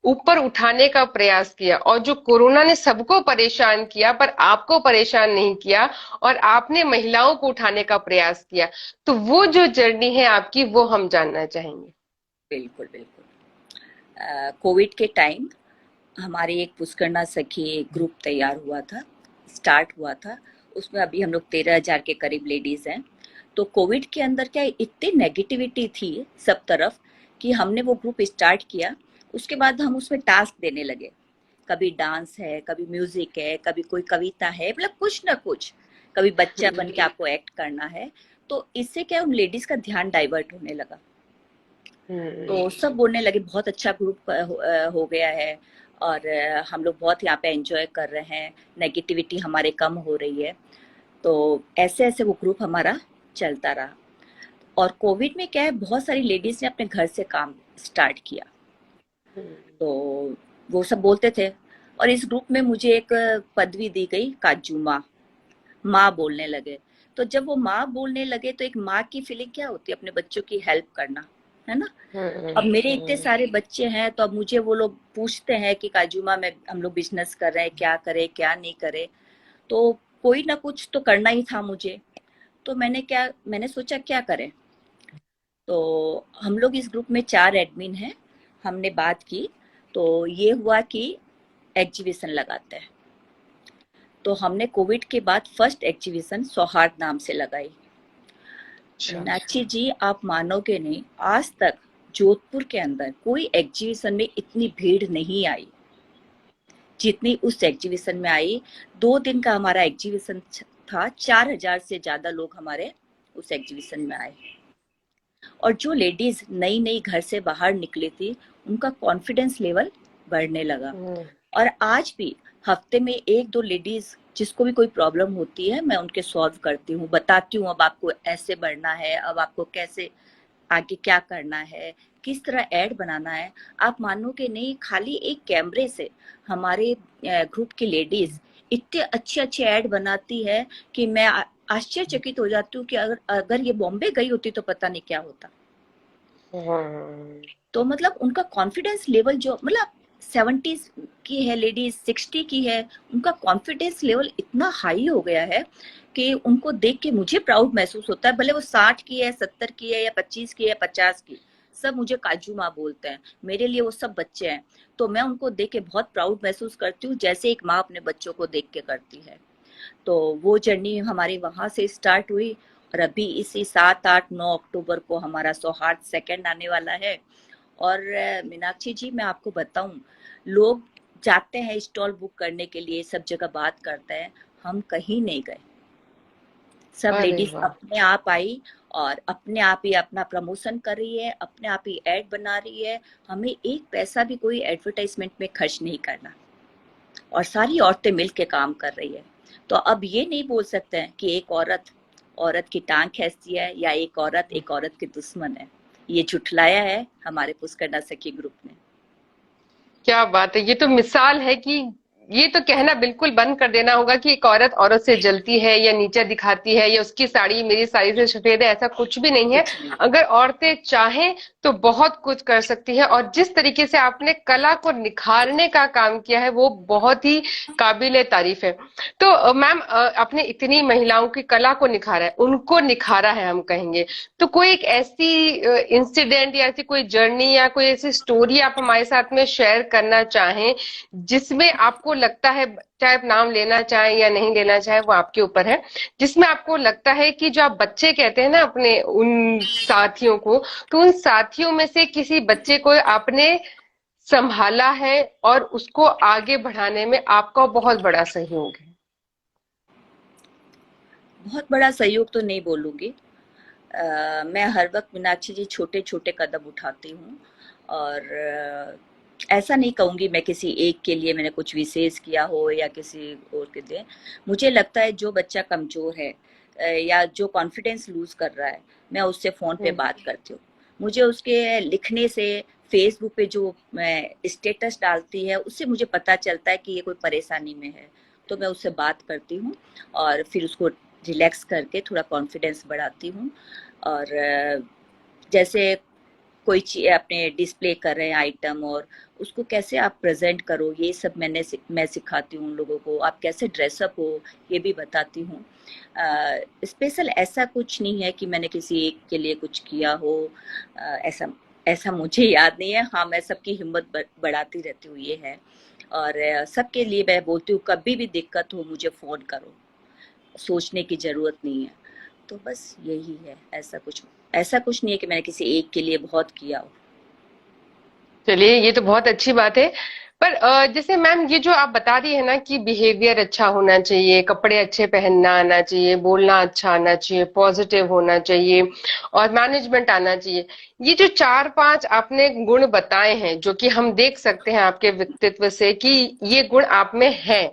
ऊपर उठाने का प्रयास किया, और जो कोरोना ने सबको परेशान किया पर आपको परेशान नहीं किया, और आपने महिलाओं को उठाने का प्रयास किया। तो वो जो जर्नी है आपकी, वो हम जानना चाहेंगे। बिल्कुल बिल्कुल। कोविड के टाइम हमारे एक पुष्करना सखी एक ग्रुप तैयार हुआ था, स्टार्ट हुआ था। उसमें अभी हम लोग 13,000 के करीब लेडीज हैं। तो कोविड के अंदर क्या इतनी नेगेटिविटी थी सब तरफ कि हमने वो ग्रुप स्टार्ट किया। उसके बाद हम उसमें टास्क देने लगे, कभी डांस है, कभी म्यूजिक है, कभी कोई कविता है, मतलब कुछ ना कुछ, कभी बच्चा बन के आपको एक्ट करना है। तो इससे क्या उन लेडीज का ध्यान डाइवर्ट होने लगा। तो सब बोलने लगे बहुत अच्छा ग्रुप हो गया है, और हम लोग बहुत यहाँ पे एंजॉय कर रहे हैं, नेगेटिविटी हमारे कम हो रही है। तो ऐसे ऐसे वो ग्रुप हमारा चलता रहा। और कोविड में क्या है, बहुत सारी लेडीज ने अपने घर से काम स्टार्ट किया। तो वो सब बोलते थे, और इस ग्रुप में मुझे एक पदवी दी गई, काजू माँ। माँ बोलने लगे। तो जब वो माँ बोलने लगे तो एक माँ की फीलिंग क्या होती है, अपने बच्चों की हेल्प करना, है ना। अब मेरे इतने सारे बच्चे हैं, तो अब मुझे वो लोग पूछते हैं कि काजूमा में हम लोग बिजनेस कर रहे हैं, क्या करें क्या नहीं करें। तो कोई ना कुछ तो करना ही था मुझे। तो मैंने सोचा क्या करें। तो हम लोग इस ग्रुप में 4 एडमिन हैं। हमने बात की, तो ये हुआ कि एग्जीबिशन लगाते हैं। तो हमने कोविड के बाद फर्स्ट एग्जीबिशन सौहार्द नाम से लगाई। अच्छा, अच्छा। मीनाक्षी जी, आप मानोगे नहीं, आज तक जोधपुर के अंदर कोई एग्जीबिशन में इतनी भीड़ नहीं आई जितनी उस एग्जीबिशन में आई। 2 दिन का हमारा एग्जीबिशन था, 4,000 से ज्यादा लोग हमारे उस एग्जीबिशन में आए। और जो लेडीज नई नई घर से बाहर निकली थी, उनका कॉन्फिडेंस लेवल बढ़ने लगा। हम्म। और आज भी हफ्ते में 1-2 लेडीज जिसको भी कोई प्रॉब्लम होती है, मैं उनके सॉल्व करती हूँ, बताती हूँ अब आपको ऐसे बढ़ना है, अब आपको कैसे आगे क्या करना है, किस तरह ऐड बनाना है। आप मानोगे नहीं, खाली एक कैमरे से हमारे ग्रुप की लेडीज इतने अच्छे अच्छे ऐड बनाती है कि मैं आश्चर्यचकित हो जाती हूँ कि अगर अगर ये बॉम्बे गई होती तो पता नहीं क्या होता। हाँ। तो मतलब उनका कॉन्फिडेंस लेवल जो, मतलब 70 की है लेडीज, 60 की है, उनका कॉन्फिडेंस लेवल इतना हाई हो गया है कि उनको देख के मुझे प्राउड महसूस होता है। भले वो 60 की है, 70 की है, या 25 की है, 50 की, सब मुझे काजू माँ बोलते हैं। मेरे लिए वो सब बच्चे हैं। तो मैं उनको देख के बहुत प्राउड महसूस करती हूँ, जैसे एक माँ अपने बच्चों को देख के करती है। तो वो जर्नी हमारी वहां से स्टार्ट हुई। और अभी इसी 7, 8, 9 अक्टूबर को हमारा सौहार्द सेकंड आने वाला है। और मीनाक्षी जी, मैं आपको बताऊं, लोग जाते हैं स्टॉल बुक करने के लिए, सब जगह बात करते हैं, हम कहीं नहीं गए। सब अरे लेडीज वाह। अपने आप आई और अपने आप ही अपना प्रमोशन कर रही है, अपने आप ही ऐड बना रही है। हमें एक पैसा भी कोई एडवर्टाइजमेंट में खर्च नहीं करना, और सारी औरतें मिल के काम कर रही है। तो अब ये नहीं बोल सकते हैं कि एक औरत औरत की टांग खींचती है, या एक औरत की दुश्मन है। ये झुठलाया है हमारे पुष्करना सखी ग्रुप ने। क्या बात है, ये तो मिसाल है कि ये तो कहना बिल्कुल बंद कर देना होगा कि एक औरत औरत से जलती है या नीचा दिखाती है, या उसकी साड़ी मेरी साड़ी से सफेद है, ऐसा कुछ भी नहीं है। कुछ नहीं। अगर औरतें चाहें तो बहुत कुछ कर सकती है, और जिस तरीके से आपने कला को निखारने का काम किया है, वो बहुत ही काबिले तारीफ है। तो मैम, आपने इतनी महिलाओं की कला को निखारा है, उनको निखारा है हम कहेंगे, तो कोई एक ऐसी इंसिडेंट या ऐसी कोई जर्नी या कोई ऐसी स्टोरी आप हमारे साथ में शेयर करना चाहें, जिसमें आपको आपको लगता है, चाहे आप नाम लेना चाहें या नहीं लेना चाहें वो आपके ऊपर है, जिसमें आपको लगता है कि जो आप बच्चे कहते हैं ना अपने उन साथियों को, तो उन साथियों में से किसी बच्चे को आपने संभाला है और उसको आगे बढ़ाने में आपका बहुत बड़ा सहयोग है? बहुत बड़ा सहयोग तो नहीं बोलूँगी। मैं हर वक़्त मीनाक्षी जी छोटे-छोटे कदम उठाती हूँ और ऐसा नहीं कहूँगी मैं किसी एक के लिए मैंने कुछ विशेष किया हो या किसी और के लिए। मुझे लगता है जो बच्चा कमज़ोर है या जो कॉन्फिडेंस लूज़ कर रहा है, मैं उससे फ़ोन पे हम्म। बात करती हूँ। मुझे उसके लिखने से, फ़ेसबुक पे जो स्टेटस डालती है, उससे मुझे पता चलता है कि ये कोई परेशानी में है। तो मैं उससे बात करती हूँ और फिर उसको रिलैक्स करके थोड़ा कॉन्फिडेंस बढ़ाती हूँ। और जैसे कोई चीज़ अपने डिस्प्ले कर रहे हैं आइटम और उसको कैसे आप प्रेजेंट करो, ये सब मैं सिखाती हूँ उन लोगों को। आप कैसे ड्रेसअप हो, ये भी बताती हूँ। स्पेशल ऐसा कुछ नहीं है कि मैंने किसी एक के लिए कुछ किया हो। ऐसा ऐसा मुझे याद नहीं है। हाँ, मैं सबकी हिम्मत बढ़ाती रहती हूँ, ये है। और सबके लिए मैं बोलती हूँ कभी भी दिक्कत हो मुझे फ़ोन करो, सोचने की ज़रूरत नहीं है। तो बस यही है, ऐसा कुछ नहीं है कि मैंने किसी एक के लिए बहुत किया हो। चलिए, ये तो बहुत अच्छी बात है। पर जैसे मैम ये जो आप बता रही है ना कि बिहेवियर अच्छा होना चाहिए, कपड़े अच्छे पहनना आना चाहिए, बोलना अच्छा आना चाहिए, पॉजिटिव होना चाहिए और मैनेजमेंट आना चाहिए, ये जो चार पांच आपने गुण बताए हैं जो कि हम देख सकते हैं आपके व्यक्तित्व से कि ये गुण आप में है,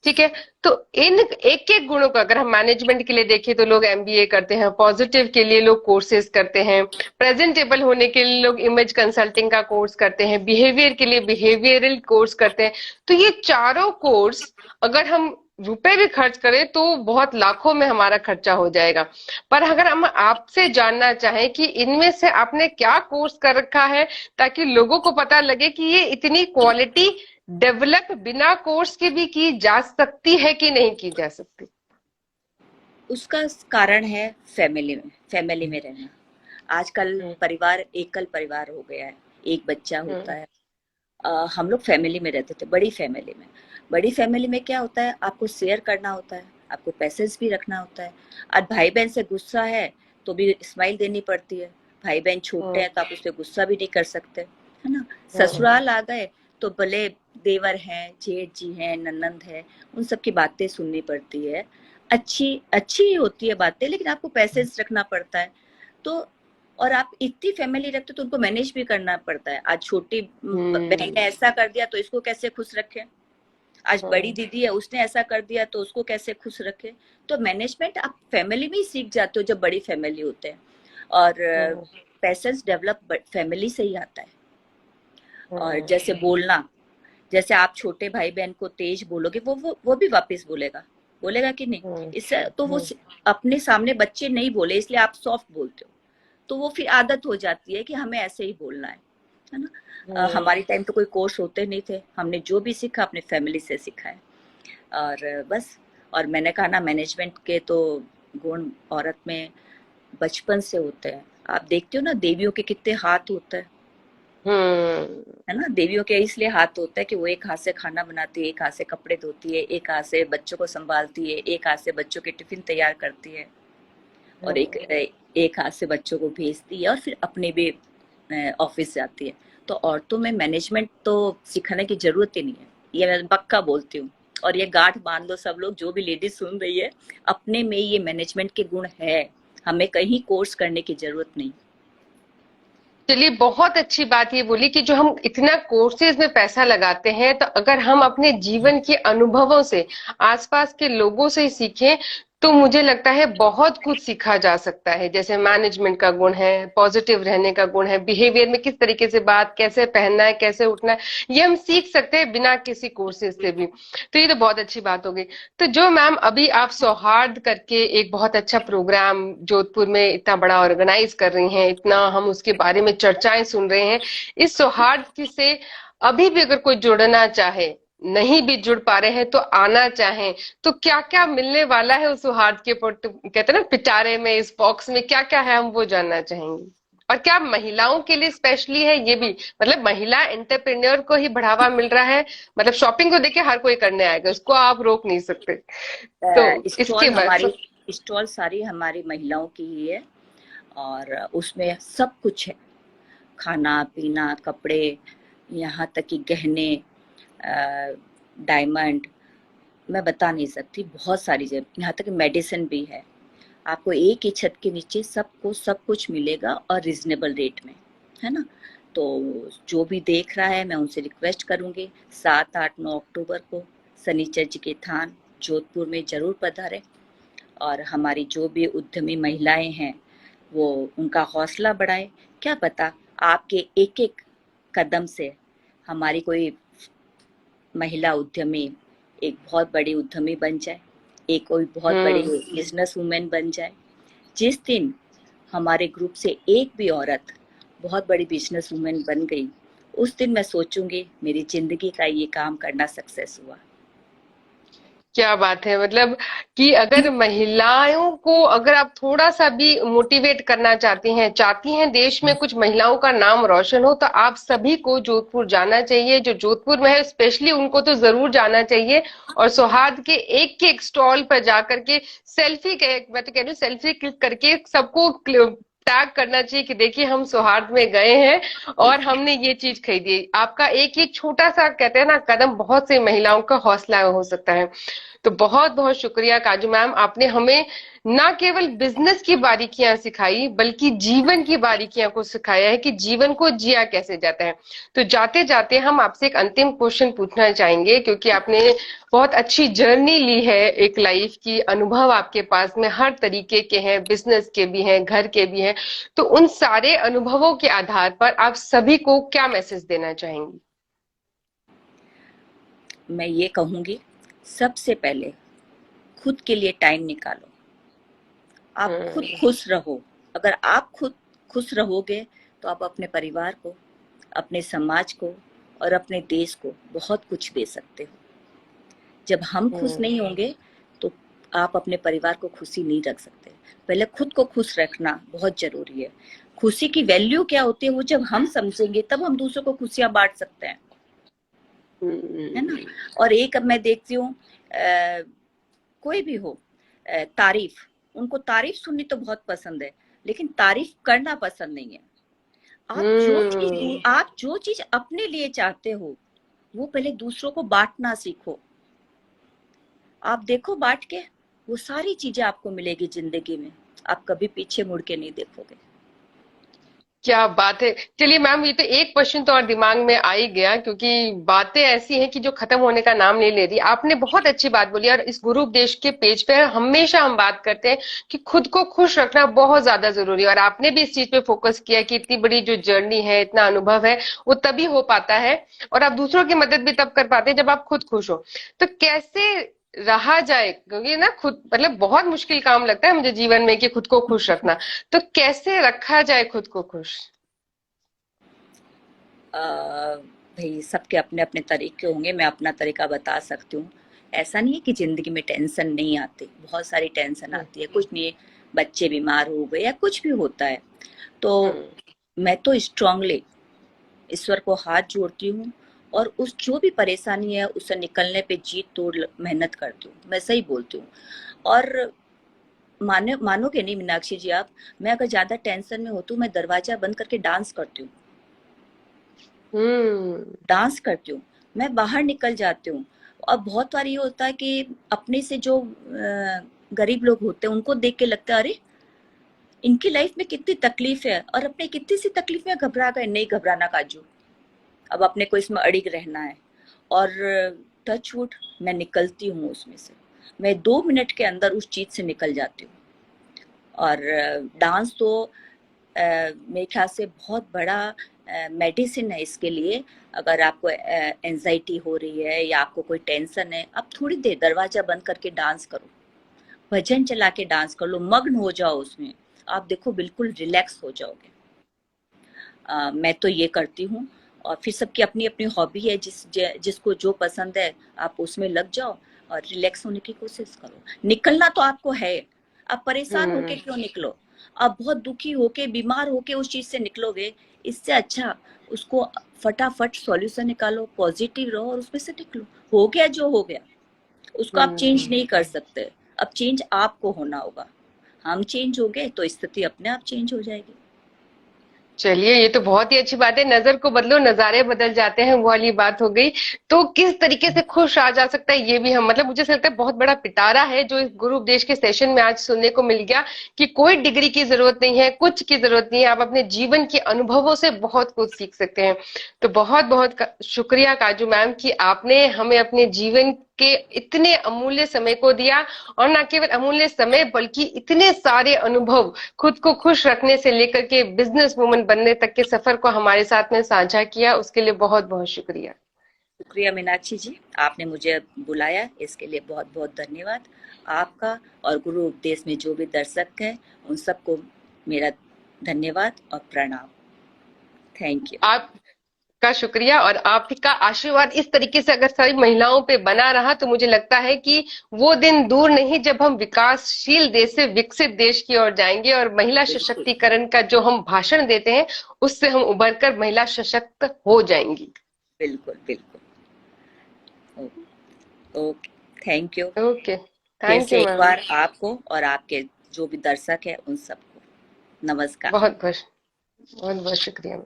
ठीक है। तो इन एक एक गुणों का अगर हम मैनेजमेंट के लिए देखें तो लोग एमबीए करते हैं, पॉजिटिव के लिए लोग कोर्सेज करते हैं, प्रेजेंटेबल होने के लिए लोग इमेज कंसल्टिंग का कोर्स करते हैं, बिहेवियर के लिए बिहेवियरल कोर्स करते हैं। तो ये चारों कोर्स अगर हम रुपए भी खर्च करें तो बहुत लाखों में हमारा खर्चा हो जाएगा। पर अगर हम आपसे जानना चाहें कि इनमें से आपने क्या कोर्स कर रखा है ताकि लोगों को पता लगे कि ये इतनी क्वालिटी डेवलप बिना कोर्स के भी की जा सकती है कि नहीं की जा सकती? उसका कारण है फैमिली में रहना। आजकल हम्म। परिवार एकल परिवार हो गया है, एक बच्चा होता हम्म। है। हम लोग फैमिली में रहते थे, बड़ी फैमिली में। बड़ी फैमिली में क्या होता है, आपको शेयर करना होता है, आपको पैसेज भी रखना होता है। आज भाई बहन से गुस्सा है तो भी स्माइल देनी पड़ती है। भाई बहन छोटे हम्म। हैं तो आप उस पर गुस्सा भी नहीं कर सकते, है ना। हम्म। ससुराल आ गए तो भले देवर हैं, जेठ जी हैं, ननंद है, उन सबकी बातें सुननी पड़ती है। अच्छी अच्छी ही होती है बातें, लेकिन आपको पैसेज रखना पड़ता है। तो और आप इतनी फैमिली रखते हो तो उनको मैनेज भी करना पड़ता है। आज छोटी बहन ने हम्म। ऐसा कर दिया तो इसको कैसे खुश रखें। आज बड़ी हम्म। दीदी है, उसने ऐसा कर दिया तो उसको कैसे खुश रखें। तो मैनेजमेंट आप फैमिली में ही सीख जाते हो जब बड़ी फैमिली होते हैं। और हम्म। पैसेंस डेवलप फैमिली से ही आता है। और हम्म। जैसे बोलना, जैसे आप छोटे भाई बहन को तेज बोलोगे, वो भी वापस बोलेगा, बोलेगा कि नहीं। हम्म। इससे तो वो हम्म। अपने सामने बच्चे नहीं बोले इसलिए आप सॉफ्ट बोलते हो, तो वो फिर आदत हो जाती है कि हमें ऐसे ही बोलना है ना। हमारी टाइम तो कोई कोर्स होते नहीं थे, हमने जो भी सीखा अपने फैमिली से सीखा है। और बस। और मैंने कहा ना, मैनेजमेंट के तो गुण औरत में बचपन से होते हैं। आप देखते हो ना, देवियों के कितने हाथ होते हैं, हम्म। है ना। देवियों के इसलिए हाथ होता है कि वो एक हाथ से खाना बनाती है, एक हाथ से कपड़े धोती है, एक हाथ से बच्चों को संभालती है, एक हाथ से बच्चों के टिफिन तैयार करती है, और एक हाथ से बच्चों को भेजती है और फिर अपने भी ऑफिस जाती है। तो औरतों में मैनेजमेंट तो सिखाने की जरूरत ही नहीं है, ये मैं पक्का बोलती हूँ। और ये गांठ बांध लो सब लोग, जो भी लेडीज सुन रही है, अपने में ये मैनेजमेंट के गुण है, हमें कहीं कोर्स करने की जरूरत नहीं। चलिए, बहुत अच्छी बात ये बोली कि जो हम इतना कोर्सेज में पैसा लगाते हैं तो अगर हम अपने जीवन के अनुभवों से, आसपास के लोगों से ही सीखें तो मुझे लगता है बहुत कुछ सीखा जा सकता है। जैसे मैनेजमेंट का गुण है, पॉजिटिव रहने का गुण है, बिहेवियर में किस तरीके से बात, कैसे पहनना है, कैसे उठना है, ये हम सीख सकते हैं बिना किसी कोर्सेज से भी। तो ये तो बहुत अच्छी बात हो गई। तो जो मैम अभी आप सौहार्द करके एक बहुत अच्छा प्रोग्राम जोधपुर में इतना बड़ा ऑर्गेनाइज कर रही हैं, इतना हम उसके बारे में चर्चाएं सुन रहे हैं, इस सौहार्द की से अभी भी अगर कोई जुड़ना चाहे, नहीं भी जुड़ पा रहे हैं तो आना चाहें, तो क्या क्या मिलने वाला है उस सौहार्द के कहते हैं ना पिटारे में, इस बॉक्स में क्या क्या है, हम वो जानना चाहेंगे। और क्या महिलाओं के लिए स्पेशली है ये भी, मतलब महिला एंटरप्रेन्योर को ही बढ़ावा मिल रहा है? मतलब शॉपिंग तो देखिए हर कोई करने आएगा, उसको आप रोक नहीं सकते। तो इसके स्टॉल बाद हमारी स्टॉल सारी हमारी महिलाओं की ही है, और उसमें सब कुछ है, खाना पीना, कपड़े, यहाँ तक कि गहने, डायमंड, मैं बता नहीं सकती, बहुत सारी चीज़ें, यहाँ तक कि मेडिसिन भी है। आपको एक ही छत के नीचे सबको सब कुछ मिलेगा और रिजनेबल रेट में, है ना। तो जो भी देख रहा है, मैं उनसे रिक्वेस्ट करूंगी 7, 8, 9 अक्टूबर को शनिचर जी के थान जोधपुर में जरूर पधारें, और हमारी जो भी उद्यमी महिलाएं हैं वो उनका हौसला बढ़ाएं। क्या पता आपके एक एक कदम से हमारी कोई महिला उद्यमी एक बहुत बड़ी उद्यमी बन जाए, एक कोई बहुत बड़ी हम्म। बिजनेस वुमेन बन जाए। जिस दिन हमारे ग्रुप से एक भी औरत बहुत बड़ी बिजनेस वुमेन बन गई, उस दिन मैं सोचूंगी मेरी जिंदगी का ये काम करना सक्सेस हुआ। क्या बात है, मतलब कि अगर महिलाओं को अगर आप थोड़ा सा भी मोटिवेट करना चाहती हैं देश में कुछ महिलाओं का नाम रोशन हो, तो आप सभी को जोधपुर जाना चाहिए। जो जोधपुर में है स्पेशली उनको तो जरूर जाना चाहिए, और सौहार्द के एक स्टॉल पर जाकर के सेल्फी के, मैं तो कह रही हूँ सेल्फी क्लिक करके सबको टैग करना चाहिए कि देखिए हम सौहार्द में गए हैं और हमने ये चीज खरीदी। आपका एक छोटा सा कहते हैं ना कदम बहुत से महिलाओं का हौसला हो सकता है। तो बहुत बहुत शुक्रिया काजू मैम, आपने हमें ना केवल बिजनेस की बारीकियां सिखाई बल्कि जीवन की बारीकियां को सिखाया है कि जीवन को जिया कैसे जाता है। तो जाते जाते हम आपसे एक अंतिम क्वेश्चन पूछना चाहेंगे, क्योंकि आपने बहुत अच्छी जर्नी ली है, एक लाइफ की अनुभव आपके पास में हर तरीके के हैं, बिजनेस के भी हैं, घर के भी हैं। तो उन सारे अनुभवों के आधार पर आप सभी को क्या मैसेज देना चाहेंगी? मैं ये कहूंगी, सबसे पहले खुद के लिए टाइम निकालो, आप खुद हम्म। खुश रहो। अगर आप खुद खुश रहोगे तो आप अपने परिवार को, अपने समाज को और अपने देश को बहुत कुछ दे सकते हो। जब हम खुश हम्म। नहीं होंगे तो आप अपने परिवार को खुशी नहीं रख सकते। पहले खुद को खुश रखना बहुत जरूरी है। खुशी की वैल्यू क्या होती है वो जब हम समझेंगे तब हम दूसरों को खुशियां बांट सकते हैं, है ना। हम्म। और एक अब मैं देखती हूँ, कोई भी हो, तारीफ, उनको तारीफ सुननी तो बहुत पसंद है, लेकिन तारीफ करना पसंद नहीं है। हम्म। आप जो चीज अपने लिए चाहते हो वो पहले दूसरों को बांटना सीखो। आप देखो बांट के, वो सारी चीजें आपको मिलेगी जिंदगी में, आप कभी पीछे मुड़ के नहीं देखोगे। क्या बात है। चलिए मैम, ये तो एक क्वेश्चन तो और दिमाग में आ ही गया, क्योंकि बातें ऐसी हैं कि जो खत्म होने का नाम नहीं ले रही। आपने बहुत अच्छी बात बोली, और इस गुरु उपदेश के पेज पे हमेशा हम बात करते हैं कि खुद को खुश रखना बहुत ज्यादा जरूरी है, और आपने भी इस चीज पे फोकस किया कि इतनी बड़ी जो जर्नी है, इतना अनुभव है, वो तभी हो पाता है, और आप दूसरों की मदद भी तब कर पाते हैं जब आप खुद खुश हो। तो कैसे रहा जाए, क्योंकि ना खुद मतलब बहुत मुश्किल काम लगता है मुझे जीवन में कि खुद को खुश रखना। तो कैसे रखा जाए खुद को खुश? भाई सबके अपने अपने तरीके होंगे, मैं अपना तरीका बता सकती हूँ। ऐसा नहीं है कि जिंदगी में टेंशन नहीं आती, बहुत सारी टेंशन हम्म। आती है, कुछ नहीं, बच्चे बीमार हो गए या कुछ भी होता है। तो हम्म। मैं तो स्ट्रांगली ईश्वर को हाथ जोड़ती हूँ, और उस जो भी परेशानी है उससे निकलने पे जीत तोड़ मेहनत करती हूँ, मैं सही बोलती हूँ। और मानोगे नहीं मीनाक्षी जी आप, मैं अगर ज्यादा टेंशन में होती हूँ मैं दरवाजा बंद करके डांस करती हूँ, हम्म। डांस करती हूँ, मैं बाहर निकल जाती हूँ। और बहुत बार ये होता है कि अपने से जो गरीब लोग होते हैं उनको देख के लगता है अरे इनकी लाइफ में कितनी तकलीफ है, और अपने कितनी सी तकलीफ में घबरा गए। नहीं घबराना काजू, अब अपने को इसमें अड़िग रहना है। और टच वुड, मैं निकलती हूँ उसमें से, मैं 2 मिनट के अंदर उस चीज से निकल जाती हूँ। और डांस तो मेरे ख्याल से बहुत बड़ा मेडिसिन है इसके लिए। अगर आपको एंजाइटी हो रही है या आपको कोई टेंशन है, आप थोड़ी देर दरवाजा बंद करके डांस करो, भजन चला के डांस कर लो, मग्न हो जाओ उसमें, आप देखो बिल्कुल रिलैक्स हो जाओगे। मैं तो ये करती हूँ। और फिर सबकी अपनी अपनी हॉबी है, जिसको जो पसंद है आप उसमें लग जाओ और रिलैक्स होने की कोशिश करो। निकलना तो आपको है, आप परेशान होके हम्म। क्यों निकलो। आप बहुत दुखी होके, बीमार होके उस चीज से निकलोगे। इससे अच्छा उसको फटाफट सॉल्यूशन निकालो, पॉजिटिव रहो और उसमें से निकलो। हो गया जो हो गया, उसको आप चेंज हम्म। नहीं कर सकते। अब चेंज आपको होना होगा। हम चेंज हो गए तो स्थिति अपने आप चेंज हो जाएगी। चलिए, ये तो बहुत ही अच्छी बात है। नजर को बदलो, नजारे बदल जाते हैं, वो वाली बात हो गई। तो किस तरीके से खुश आ जा सकता है, ये भी हम मतलब मुझे ऐसा लगता है बहुत बड़ा पिटारा है जो इस गुरु उपदेश के सेशन में आज सुनने को मिल गया कि कोई डिग्री की जरूरत नहीं है, कुछ की जरूरत नहीं है, आप अपने जीवन के अनुभवों से बहुत कुछ सीख सकते हैं। तो बहुत बहुत शुक्रिया काजू मैम कि आपने हमें अपने जीवन के इतने अमूल्य समय को दिया, और न केवल अमूल्य समय बल्कि इतने सारे अनुभव, खुद को खुश रखने से लेकर के बिजनेस वुमन बनने तक के सफर को हमारे साथ में साझा किया। उसके लिए बहुत बहुत शुक्रिया। शुक्रिया मीनाक्षी जी, आपने मुझे बुलाया, इसके लिए बहुत बहुत धन्यवाद आपका। और गुरु उपदेश में जो भी दर्शक हैं उन सबको मेरा धन्यवाद और प्रणाम। Thank you. आपका शुक्रिया, और आपका आशीर्वाद इस तरीके से अगर सारी महिलाओं पे बना रहा तो मुझे लगता है कि वो दिन दूर नहीं जब हम विकासशील देश से विकसित देश की ओर जाएंगे, और महिला बिल्कुल सशक्तिकरण का जो हम भाषण देते हैं उससे हम उभर कर महिला सशक्त हो जाएंगी। बिल्कुल बिल्कुल। Okay, thank you. ओके, फिर थैंक यू से एक मैम। बार आपको और आपके जो भी दर्शक है उन सबको नमस्कार। बहुत बहुत बहुत बहुत शुक्रिया।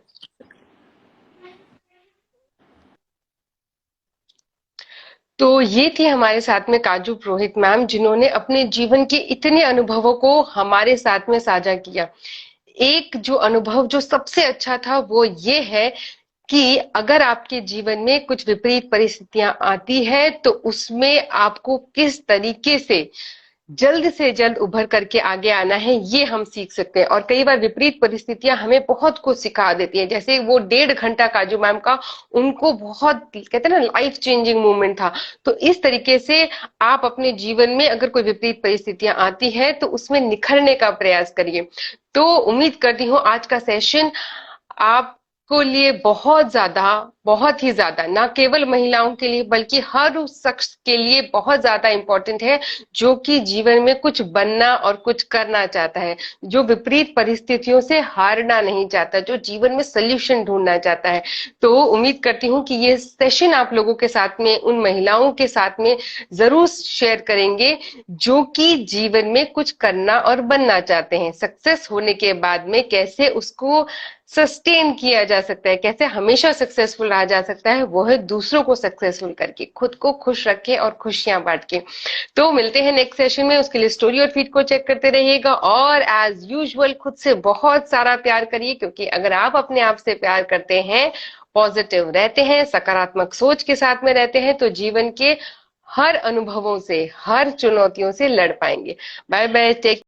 तो ये थी हमारे साथ में काजू पुरोहित मैम, जिन्होंने अपने जीवन के इतने अनुभवों को हमारे साथ में साझा किया। एक जो अनुभव जो सबसे अच्छा था वो ये है कि अगर आपके जीवन में कुछ विपरीत परिस्थितियां आती है तो उसमें आपको किस तरीके से जल्द उभर करके आगे आना है, ये हम सीख सकते हैं। और कई बार विपरीत परिस्थितियां हमें बहुत कुछ सिखा देती हैं, जैसे वो 1.5 घंटा काजू मैम का, उनको बहुत कहते हैं ना लाइफ चेंजिंग मोमेंट था। तो इस तरीके से आप अपने जीवन में अगर कोई विपरीत परिस्थितियां आती है तो उसमें निखरने का प्रयास करिए। तो उम्मीद करती हूँ आज का सेशन आपको लिए बहुत ही ज्यादा, ना केवल महिलाओं के लिए बल्कि हर उस शख्स के लिए बहुत ज्यादा इंपॉर्टेंट है जो कि जीवन में कुछ बनना और कुछ करना चाहता है, जो विपरीत परिस्थितियों से हारना नहीं चाहता, जो जीवन में सोल्यूशन ढूंढना चाहता है। तो उम्मीद करती हूँ कि ये सेशन आप लोगों के साथ में, उन महिलाओं के साथ में जरूर शेयर करेंगे जो कि जीवन में कुछ करना और बनना चाहते हैं। सक्सेस होने के बाद में कैसे उसको सस्टेन किया जा सकता है, कैसे हमेशा सक्सेसफुल रहा जा सकता है, वो है दूसरों को सक्सेसफुल करके, खुद को खुश रखे और खुशियां बांट के। तो मिलते हैं नेक्स्ट सेशन में, उसके लिए स्टोरी और फीड को चेक करते रहिएगा, और एज यूजुअल खुद से बहुत सारा प्यार करिए, क्योंकि अगर आप अपने आप से प्यार करते हैं, पॉजिटिव रहते हैं, सकारात्मक सोच के साथ में रहते हैं, तो जीवन के हर अनुभवों से, हर चुनौतियों से लड़ पाएंगे। Bye bye, take